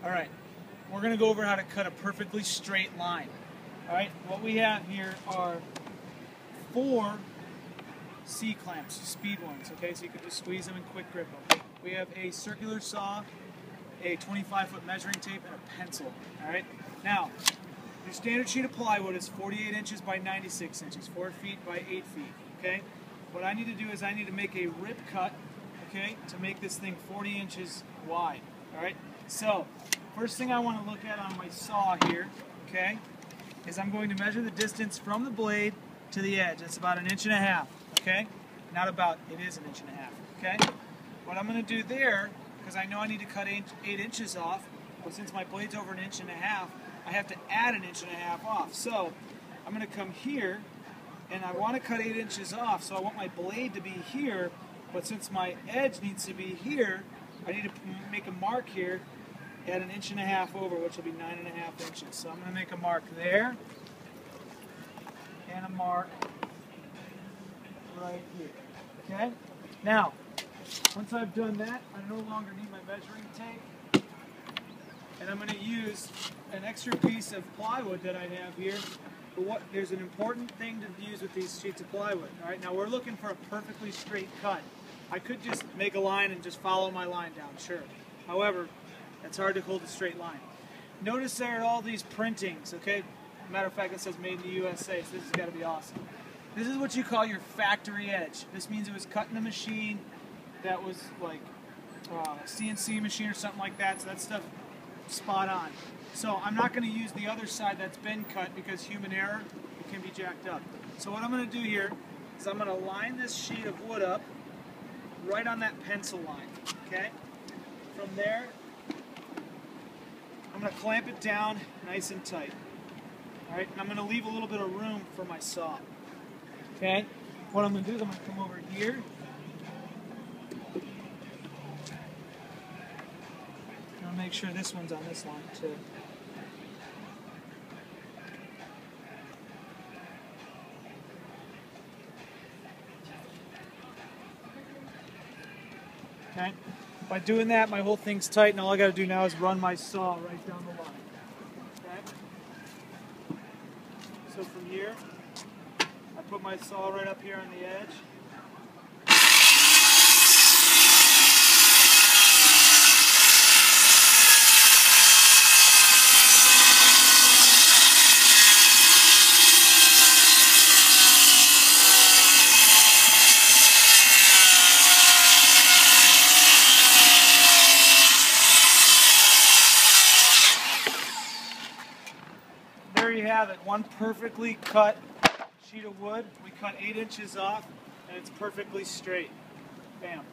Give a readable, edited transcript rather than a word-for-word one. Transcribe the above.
Alright, we're going to go over how to cut a perfectly straight line. Alright, what we have here are 4 C-clamps, speed ones, okay, so you can just squeeze them and quick grip them. We have a circular saw, a 25-foot measuring tape, and a pencil. Alright, now, your standard sheet of plywood is 48 inches by 96 inches, 4 feet by 8 feet, okay? What I need to do is I need to make a rip cut, okay, to make this thing 40 inches wide, alright? So, first thing I want to look at on my saw here, okay, is I'm going to measure the distance from the blade to the edge. It's about 1.5 inches, okay? Not about, it is 1.5 inches, okay? What I'm going to do there, because I know I need to cut 8 inches off, but since my blade's over 1.5 inches, I have to add 1.5 inches off. So, I'm going to come here, and I want to cut 8 inches off, so I want my blade to be here, but since my edge needs to be here, I need to make a mark here, add 1.5 inches over, which will be 9.5 inches. So I'm going to make a mark there, and a mark right here. Okay? Now, once I've done that, I no longer need my measuring tape, and I'm going to use an extra piece of plywood that I have here. But there's an important thing to use with these sheets of plywood. All right, now we're looking for a perfectly straight cut. I could just make a line and just follow my line down, sure. However, it's hard to hold a straight line. Notice there are all these printings, okay? Matter of fact, it says made in the USA, so this has got to be awesome. This is what you call your factory edge. This means it was cut in a machine that was like a CNC machine or something like that, so that stuff spot on. So I'm not going to use the other side that's been cut because human error, it can be jacked up. So what I'm going to do here is I'm going to line this sheet of wood up right on that pencil line, okay? From there, I'm going to clamp it down nice and tight. All right, and I'm going to leave a little bit of room for my saw. Okay? What I'm going to do is I'm going to come over here. I'm going to make sure this one's on this line too. Okay? By doing that, my whole thing's tight, and all I got to do now is run my saw right down the line. Okay? So from here, I put my saw right up here on the edge. There you have it, one perfectly cut sheet of wood. We cut 8 inches off, and it's perfectly straight. Bam.